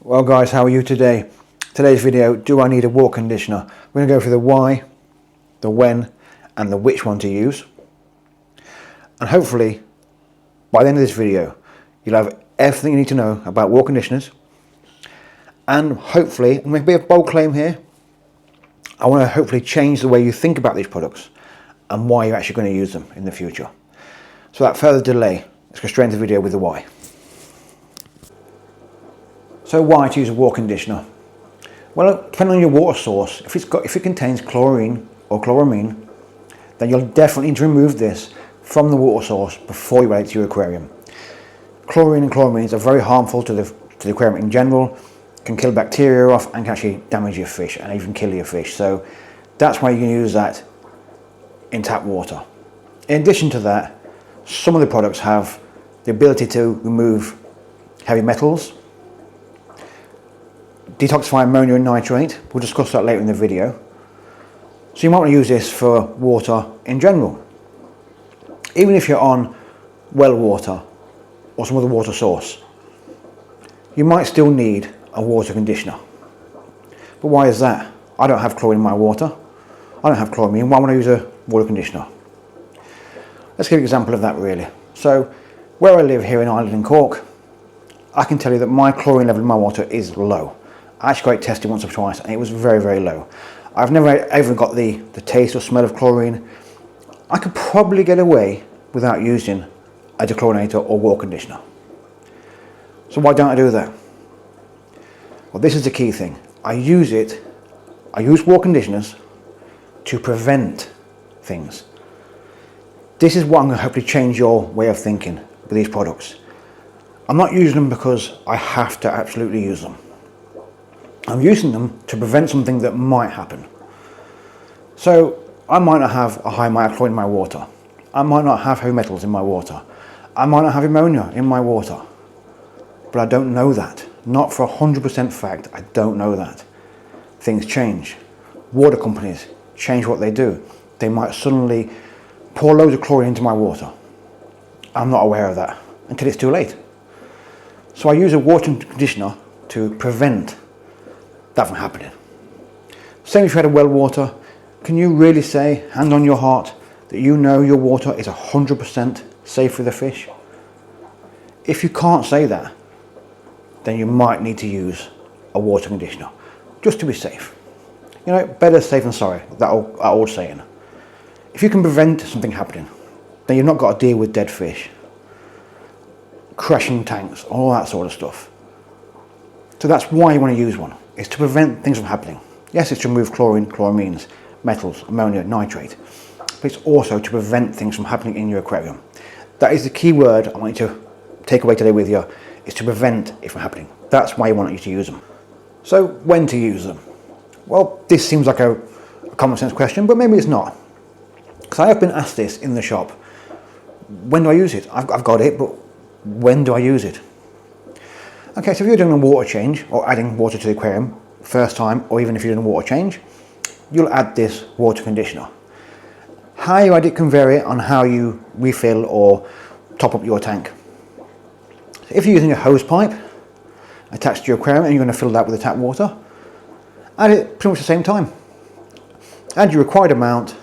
Well guys, how are you today? Today's video, do I need a water conditioner? We're going to go through the why, the when and the which one to use. And hopefully by the end of this video you'll have everything you need to know about water conditioners. And hopefully, I'm going to be a bold claim here, I want to hopefully change the way you think about these products and why you're actually going to use them in the future. So without further delay, let's go straight into the video with the why. So why to use a water conditioner? Well, depending on your water source, if it contains chlorine or chloramine, then you'll definitely need to remove this from the water source before you add it to your aquarium. Chlorine and chloramines are very harmful to the aquarium in general, can kill bacteria off and can actually damage your fish and even kill your fish. So that's why you can use that in tap water. In addition to that, some of the products have the ability to remove heavy metals, detoxify ammonia and nitrate. We'll discuss that later in the video. So you might want to use this for water in general. Even if you're on well water or some other water source, you might still need a water conditioner. But why is that? I don't have chlorine in my water. I don't have chloramine. Why would I use a water conditioner? Let's give an example of that really. So where I live here in Ireland in Cork, I can tell you that my chlorine level in my water is low. I actually got it tested once or twice and it was very, very low. I've never ever got the taste or smell of chlorine. I could probably get away without using a dechlorinator or water conditioner. So why don't I do that? Well, this is the key thing. I use water conditioners to prevent things. This is what I'm going to hopefully change your way of thinking with these products. I'm not using them because I have to absolutely use them. I'm using them to prevent something that might happen. So I might not have a high amount of chlorine in my water. I might not have heavy metals in my water. I might not have ammonia in my water. But I don't know that. Not for 100% fact, I don't know that. Things change. Water companies change what they do. They might suddenly pour loads of chlorine into my water. I'm not aware of that until it's too late. So I use a water conditioner to prevent that from happening. Same if you had a well water, can you really say, hand on your heart, that you know your water is 100% safe for the fish? If you can't say that, then you might need to use a water conditioner, just to be safe. You know, better safe than sorry, that old saying. If you can prevent something happening, then you've not got to deal with dead fish, crashing tanks, all that sort of stuff. So that's why you want to use one, is to prevent things from happening. Yes, it's to remove chlorine, chloramines, metals, ammonia, nitrate, but it's also to prevent things from happening in your aquarium. That is the key word I want you to take away today with you, is to prevent it from happening. That's why I want you to use them. So when to use them? Well, this seems like a common sense question, but maybe it's not. Because I have been asked this in the shop. When do I use it? I've got it, but when do I use it? Okay, so if you're doing a water change or adding water to the aquarium first time, or even if you're doing a water change, you'll add this water conditioner. How you add it can vary on how you refill or top up your tank. So if you're using a hose pipe attached to your aquarium and you're going to fill that with the tap water, add it pretty much at the same time. Add your required amount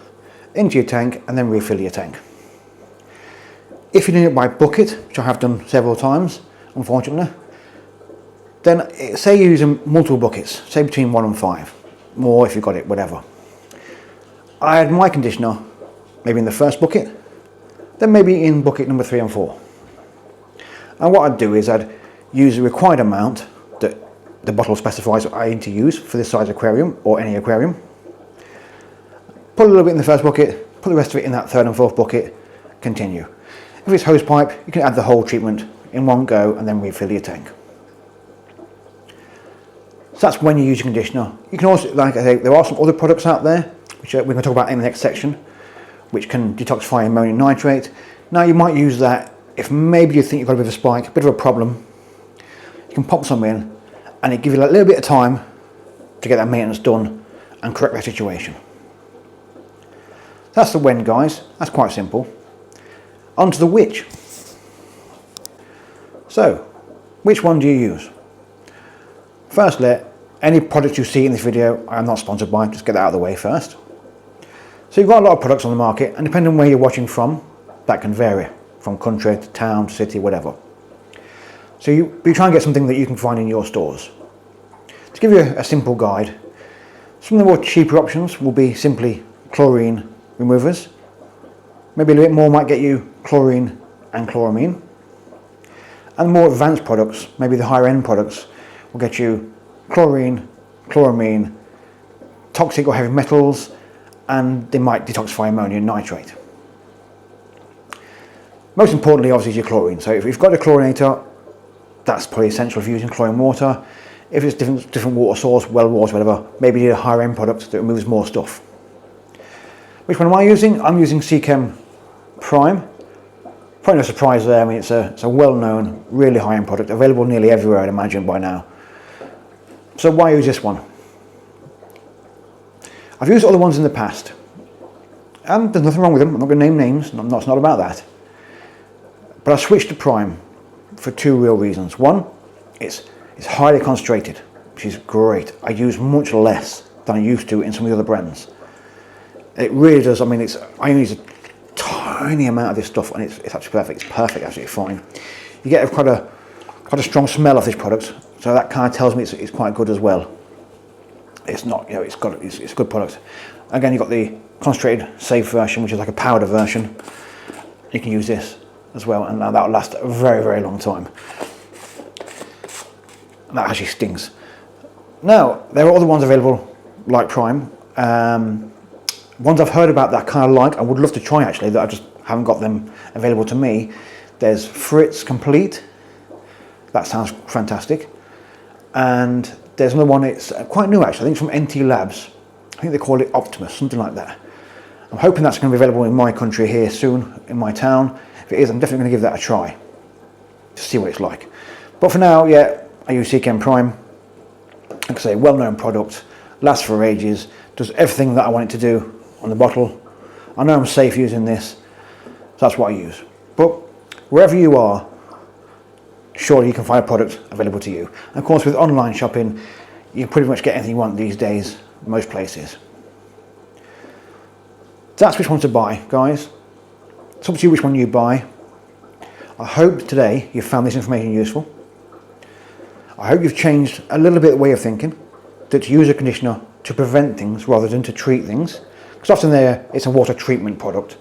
into your tank and then refill your tank. If you're doing it by bucket, which I have done several times, unfortunately, then say you're using multiple buckets, say between 1 and 5, more if you've got it, whatever. I add my conditioner maybe in the first bucket, then maybe in bucket number 3 and 4. And what I'd do is I'd use the required amount that the bottle specifies I need to use for this size aquarium or any aquarium. Put a little bit in the first bucket, put the rest of it in that 3rd and 4th bucket, continue. If it's hose pipe, you can add the whole treatment in one go and then refill your tank. So that's when you use your conditioner. You can also, like I say, there are some other products out there, which we're going to talk about in the next section, which can detoxify ammonium nitrate. Now you might use that if maybe you think you've got a bit of a spike, a bit of a problem. You can pop some in and it gives you a little bit of time to get that maintenance done and correct that situation. That's the when, guys. That's quite simple. On to the which. So, which one do you use? Firstly, any products you see in this video, I am not sponsored by, just get that out of the way first. So you've got a lot of products on the market, and depending on where you're watching from, that can vary from country to town, to city, whatever. So you try and get something that you can find in your stores. To give you a simple guide, some of the more cheaper options will be simply chlorine removers. Maybe a little bit more might get you chlorine and chloramine. And the more advanced products, maybe the higher end products, will get you chlorine, chloramine, toxic or heavy metals, and they might detoxify ammonium nitrate. Most importantly, obviously, is your chlorine. So if you've got a chlorinator, that's probably essential for using chlorine water. If it's different water source, well water, whatever, maybe you need a higher end product that removes more stuff. Which one am I using? I'm using Seachem Prime. Probably no surprise there. I mean, it's a well-known, really high-end product, available nearly everywhere, I'd imagine, by now. So why use this one? I've used other ones in the past, and there's nothing wrong with them. I'm not going to name names. It's not about that. But I switched to Prime for two real reasons. One, it's highly concentrated, which is great. I use much less than I used to in some of the other brands. It really does. I mean, I only use a tiny amount of this stuff, and it's actually perfect. It's perfect, absolutely fine. You get quite a strong smell of this product, so that kind of tells me it's quite good as well. It's not, you know, it's a good product. Again, you've got the concentrated safe version, which is like a powder version. You can use this as well, and that'll last a very, very long time. And that actually stings. Now, there are other ones available like Prime. Ones I've heard about that I kind of like, I would love to try actually, that I just haven't got them available to me. There's Fritz Complete. That sounds fantastic. And there's another one, it's quite new actually, I think it's from NT Labs. I think they call it Optimus, something like that. I'm hoping that's going to be available in my country here soon, in my town. If it is, I'm definitely going to give that a try, to see what it's like. But for now, yeah, I use Seachem Prime. Like I say, well-known product, lasts for ages, does everything that I want it to do on the bottle. I know I'm safe using this, so that's what I use. But wherever you are, surely you can find a product available to you. And of course, with online shopping, you can pretty much get anything you want these days, most places. That's which one to buy, guys. It's up to you which one you buy. I hope today you've found this information useful. I hope you've changed a little bit the way of thinking, that you use a conditioner to prevent things rather than to treat things. Because often it's a water treatment product.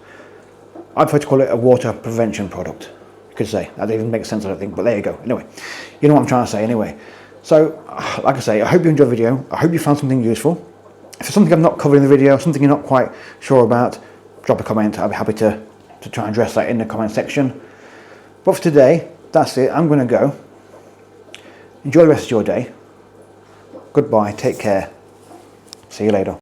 I prefer to call it a water prevention product. You could say, that even makes sense, I don't think, but there you go. Anyway, you know what I'm trying to say anyway. So, like I say, I hope you enjoyed the video. I hope you found something useful. If there's something I've not covered in the video, something you're not quite sure about, drop a comment. I'll be happy to try and address that in the comment section. But for today, that's it. I'm going to go. Enjoy the rest of your day. Goodbye. Take care. See you later.